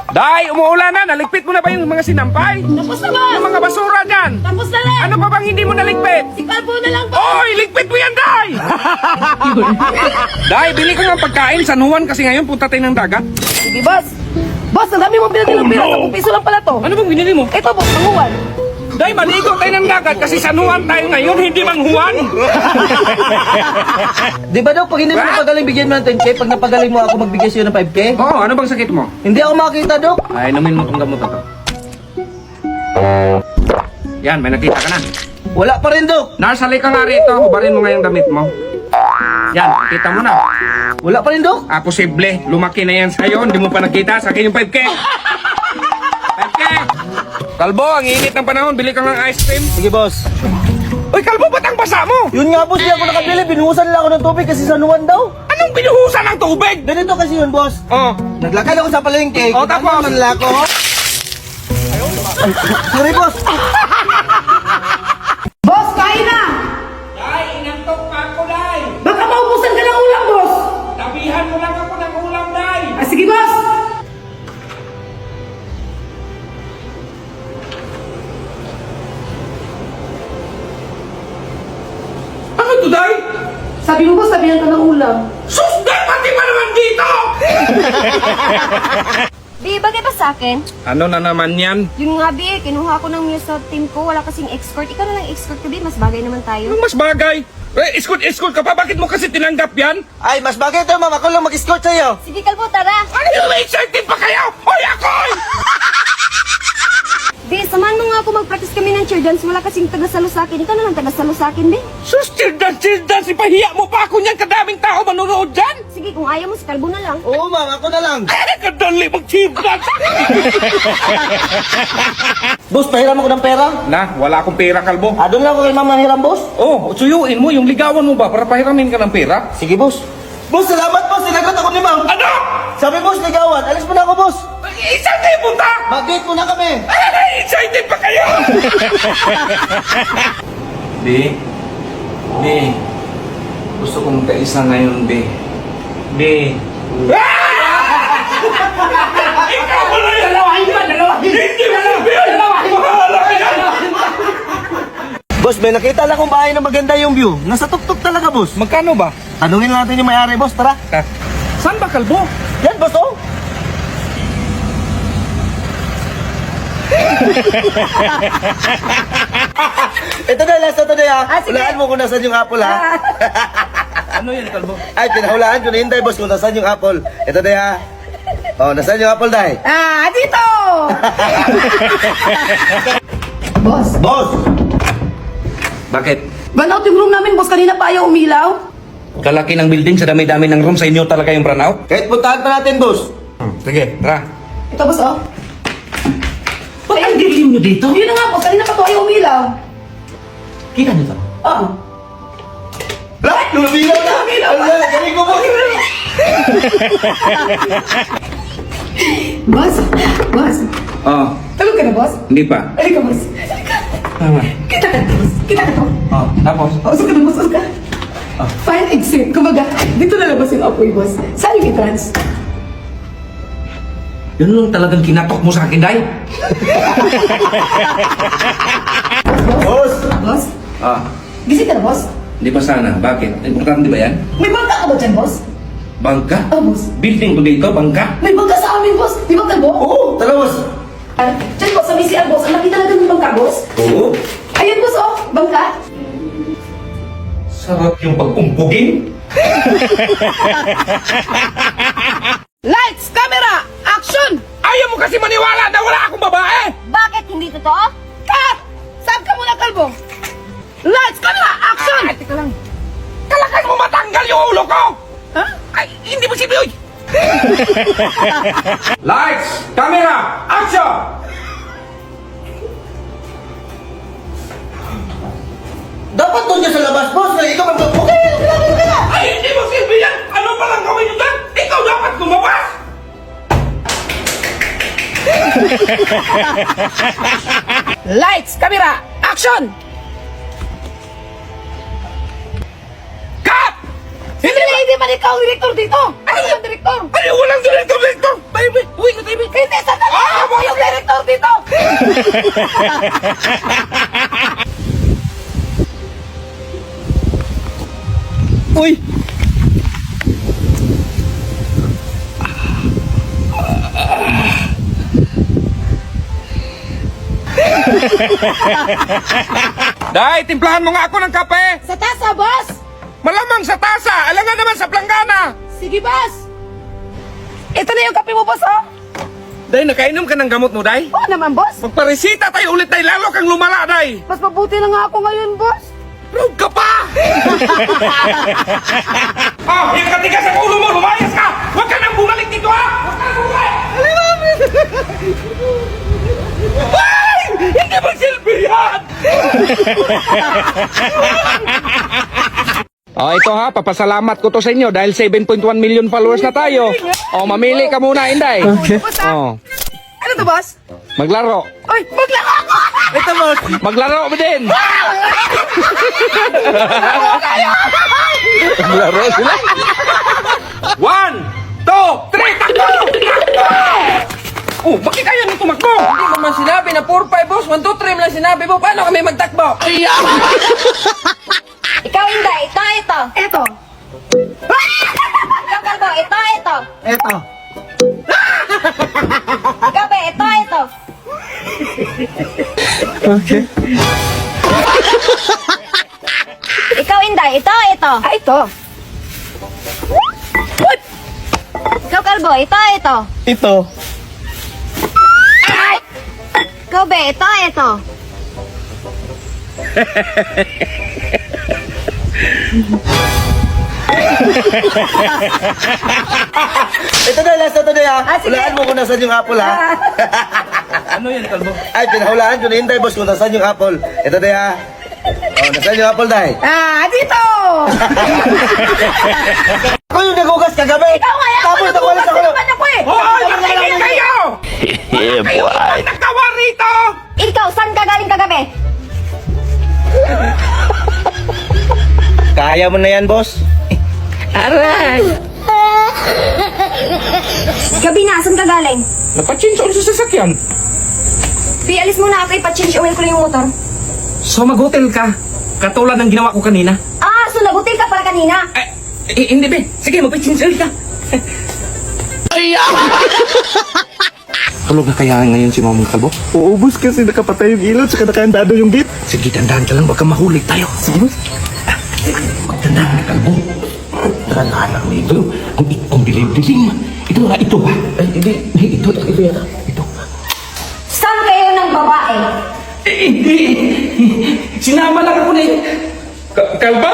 Day, umuulan na. Naligpit mo na ba yung mga sinampay? Tapos na, boss! Yung mga basura dyan. Tapos na lang! Ano pa bang hindi mo naligpit? Si Kalbo na lang, boss! Oy, ligpit mo yan, Day! Day, bili ko ng pagkain sa Juan kasi ngayon punta tayo ng dagat. Sige, boss! Boss, ang dami mong pinagin ng pera. 10 piso lang pala to. Ano bang binili mo? Ito, boss, panguwan. Day, maligo tayo ng dagat kasi sa Juan tayo ngayon, hindi mang Juan. Di ba daw pag hindi mo napagaling bigyan mo ng 10k, pag napagaling mo ako magbigay sa'yo ng 5k? Oo, ano bang sakit mo? Hindi ako makita, Dok. Ay, inumin mo itong gamot na to. Yan, may nakita ka na. Wala pa rin, Dok. Narsali ka nga rito, hubarin mo nga yung damit mo. Yan, kita mo na. Wala pa rin, Dok. Posible, lumaki na yan sa'yo, hindi mo pa nakita, sa akin yung 5K. 5K! Kalbo, ang init ng panahon, bili ka ng ice cream. Sige, boss. Uy, Kalbo, ba't ang basa mo? Yun nga, boss. Di ako nakabili. Binuhusan lang ako ng tubig kasi sa nuwan daw. Anong binuhusan ng tubig? Ganito kasi yun, boss. Oh, Naglakad ako sa palengke. Oh, tapos? Manla ko. Sorry, boss. Boss, kain na! Day, inantok pa ako, Day. Baka maubusan ka ng ulam, boss! Tabihan mo lang ako ng ulam, Day. Ah, sige, boss! Ano to, Day? Sabi mo, boss, sabihan ka ng ulam. Sus, Day, pati pa naman dito! Bi, bagay ba sa akin? Ano na naman yan? Yun nga, Bi, kinuha ko ng muse sa team ko. Wala kasing escort. Ikaw na lang escort ko, Bi. Mas bagay naman tayo. Anong mas bagay? Iskot ka pa, bakit mo kasi tinanggap yan? Ay, mas bagay ito, ma'am. Ako lang mag-escort sa'yo. Sige, Kalbo, tara! Ano may excited pa kayo? Hoy, ako'y! Bi, samahan mo nga ako mag-practice kami ng cheer dance. Wala kasing tagasalo sa akin. Ikaw na lang tagasalo sa akin, Bi. Sus, childan, ipahiya mo pa ako niyan, kadaming tao manonood dyan! Sige, kung ayaw mo, si Kalbo na lang. Oo, ma'am. Ako na lang. Ay, kadali mag-childan! Boss, pahiram ako ng pera. Na, wala akong pera, Kalbo. Doon lang ako kay ma'am nahiram, boss. Oh, suyuin mo, yung ligawan mo ba para pahiramin ka ng pera? Sige, boss. Boss, salamat, boss. Sinagot ako ni ma'am. Ano? Sabi, boss, ligawan. Alis mo na ako, boss. Isang tayo punta! Mag-date mo na kami. Ay, excited pa kayo! Di, gusto kong kaisa ngayon, Di. Ikaw mo na yan! Dalawahin! Hindi mo sabihin! Mahala ka yan! Boss, may nakita lang kong bahay na maganda yung view. Nasa tuktok talaga, boss. Magkano ba? Tanungin natin yung may-ari, boss. Tara. Saan ba, Kalbo? Yan, boss, oh. Ito na, last na to na, ha. Sige. Hulaan mo kung nasan yung apple, ha. Ano yan, Kalbo? Ay, pinahulaan ko na hinday, boss, kung nasan yung apple. Ito na, ha. Oh, nasan yung apple, day? Ah, dito! Boss, Boss! Bakit? burnout yung room namin, boss. Kanina pa ayaw umilaw. Kalaki ng building sa dami-dami ng room sa inyo talaga yung brownout? Kahit puntahan pa natin, boss. Sige, tara. Ito, boss, oh. Ba't ang dilim nyo dito? Yun na nga, boss. Kanina pa to ayaw umilaw. Kita nyo to? Oo. Lahat, lumilaw na! Ala, galing ko, boss! Boss. Oo. Tulog ka na, boss? Hindi pa. Halika, boss. Halika. Tama. Kita ka, boss. Kita ka to. Oo, tapos? Usok ka na, boss. Usok ka. Fire exit. Kumbaga, dito na labas yung apoy, boss. Saan yung i-trans? Yun lang talagang kinatok mo sa akin, Day. Boss! Boss? Ah, Gising ka na, boss? hindi pa sana. Bakit? Importante ba yan? May bangka ka ba dyan, boss? Bangka? Oo, boss. Building ko dito, bangka? May bangka sa amin, boss. Di ba, Kalbo? Oo, tara, boss! Ah, dyan, boss. Sa BCR, boss. Ang laki talaga ng bangka, boss. Oo. Ayan, boss, oh. Bangka. Sarap yung pag-umpugin. Lights, camera, action! Ayaw mo kasi maniwala na wala akong babae! Bakit hindi totoo? Cut! Saan ka muna, Kalbo? Lights, camera, action! Ay, teka lang. Kalakan mo matanggal yung ulo ko! Ha? Ay, hindi mo si Bioy! Lights! Camera! Action! Dapat doon niya sa labas, boss! Na ikaw ang okay! Ay, hindi mo silbi yan! Ano palang gawin nyo dyan? Ikaw dapat lumabas! Lights, camera, action! Cut! Hindi man ikaw ang direktor dito! Ano yung direktor? Ay, walang direktor! Tayo, uwi ka, tayo. Hindi, sandali! direktor dito! Uy! Day, timplahan mo nga ako ng kape! Sa tasa, boss! Malamang sa tasa! Alam nga naman sa planggana! Sige, boss! Ito na yung kape mo, boss, oh! Day, nakainom ka ng gamot mo, Day? Oo naman, boss! Magparesita tayo ulit, Day! Lalo kang lumala, Day! Mas mabuti na nga ako ngayon, boss! Roog ka pa! Ah, yung katigas sa ulo mo! Lumayas ka! Huwag ka nang bumalik dito, ha! Huwag ka nang bumalik! Ay! Hindi mag-selfie yan! Oh, ito ha, papasalamat ko to sa inyo dahil 7.1 million followers na tayo. Oh, mamili ka muna, Inday. Okay. Oh, Ano to, boss? maglaro. Ay, maglaro ako! Ito, boss. Maglaro mo din. Maglaro sila. 1, 2, 3, takbo! Oh, bakit kaya nito tumakbo? Hindi mo man sinabi na 4-5, boss. 1, 2, 3 lang sinabi mo. Paano kami magtakbo? Ikaw, Inday, ito. Eto! Ikaw, Kalbo, ito. Ito. Ikaw, Be, ito. Ikaw, Inday, ito. Ah, ito! Ikaw, Kalbo, ito. Ito. Ikaw, Be, ito. Ito na, last na to, Day, ha? sige. Hulaan mo kung nasan yung apple, ha? Ano yan, Kalbo? Ay, pinahulaan ko na Inday, boss, kung nasan yung apple. Ito, Day, ha? Oh, nasan yung apple, Day? Ah, dito! Ako yung nagugas kagabi! Ikaw kaya ako Tapos nakuha nagugas ako naman ako eh! Hoy, nakikita kayo! Yeah, boy! Kayo nagtawa rito! Ikaw, saan ka galing kagabi? Kaya mo na yan, boss? Aray! Gabi na, saan ka galing? Napachinsa ulit sa sasakyan. Be, alis muna ako, ipa-change oil ko lang yung motor. So mag-hotel ka, katulad ng ginawa ko kanina. Ah, so nagutil ka pala kanina. Hindi, be. Sige, magpachinsa ulit ka. Tulog na kaya ngayon si Mamang Kalbo? Uubos kasi nakapatay yung ilaw tsaka nakaandado yung gate. Sige, dandahan ka lang, baka mahuli tayo. Sige, boss. Dandahan ka, Kalbo. Dandahan lang ito. Ang dilim-dilim. Ito nga, ito ba? Ay, hindi, ito yata. Ito. Saan kayo ng babae? Hindi. Sinama lang ako na yun. Kalba!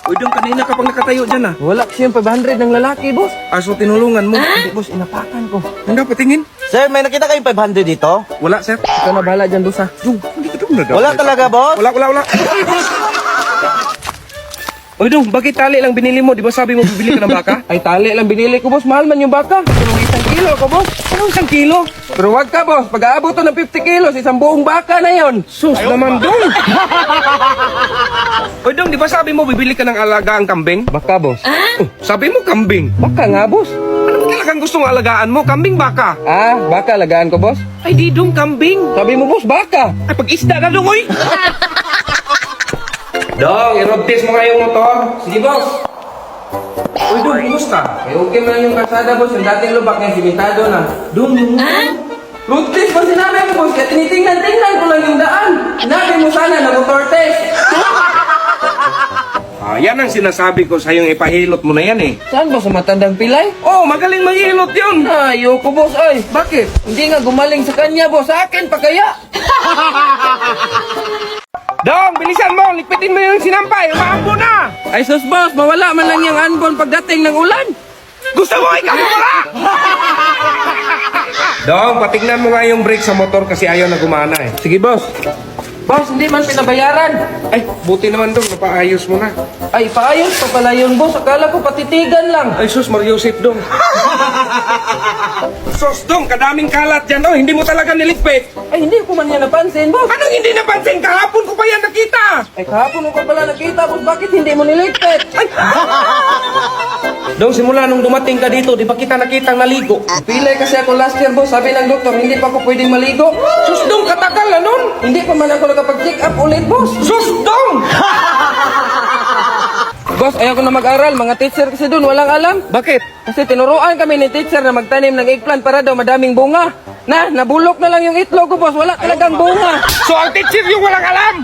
Uy, doon kanina ka pang nakatayo dyan ah. Wala kasi yung 500 ng lalaki, boss. Aso tinulungan mo. Hindi, boss. Inapakan ko. Hanggang patingin. Sir, may nakita kayong 500 dito? Wala, sir. Ikaw na bahala dyan, boss, ha? Yung, hindi ka doon nagawa. Wala talaga, boss? Wala. Uy, dong, bakit tali lang binili mo? Di ba sabi mo bibili ka ng baka? Ay, tali lang binili ko, boss. Mahal man yung baka. Pero 1 kilo ko, boss. Anong 1 kilo? Pero wag ka, boss. Pag aabot to ng 50 kilos, isang buong baka na yon. Sus naman, dong. Uy, dong, di ba sabi mo bibili ka ng alagaang kambing? Baka, boss. Oh, sabi mo kambing. Baka nga, boss. Ano ba talagang gustong alagaan mo? Kambing baka? Ah, baka lagaan ko, boss. Ay, di dong, kambing. Sabi mo, boss, baka. Ay, pag-isda na dong, uy. Dong, i-road test mo nga yung motor. Sige, boss. Uy, dong, kumusta? Eh, okay man lang yung kalsada, boss. Yung dating lubak niya, simentado na. Doon yung... Road test ba sinabi mo, boss? Kaya tinitingnan ko lang yung daan. Sinabi mo sana na motor test. Ah, yan ang sinasabi ko sa'yo, ipahilot mo na yan eh. Saan, boss? Sa matandang pilay? Oh, magaling mahilot yun. Ayoko, boss. Ay, Bakit? hindi nga gumaling sa kanya, boss. Sa akin pa kaya? Dong, bilisan mo, likpitin mo yung sinampay, umaambo na. Ay, sus, boss. Mawala man lang yung anbon pagdating ng ulan. Gusto mo ikaw wala? Dong, patignan mo nga yung brake sa motor kasi ayaw na gumana eh. Sige, boss. Boss, hindi man pinabayaran. Ay, buti naman dong, napaayos mo na. Ay, paayos pa pala yun, boss. Akala ko patitigan lang. Ay sus, Mario Joseph dong. Sos, Dong, kadaming kalat dyan, oh. Hindi mo talaga niligpit. Ay, hindi ko man yan napansin, boss. Anong hindi napansin? Kahapon ko pa yan nakita. Ay, kahapon mo pa pala nakita, boss. Bakit hindi mo niligpit? Ay! Dong, simula nung dumating ka dito, di pa kita nakitang naligo. Pilay kasi ako last year, boss. Sabi ng doktor, hindi pa ako pwedeng maligo. Sus, Dong, katagal na nun. Hindi pa man ako nakapag-check up ulit, boss. Sus, Dong! Boss, ayaw ko na mag-aral. Mga teacher kasi doon, walang alam. Bakit? Kasi tinuruan kami ni teacher na magtanim ng eggplant para daw madaming bunga. Nabulok na lang yung itlog ko, boss. Wala talagang bunga. So, ang teacher yung walang alam.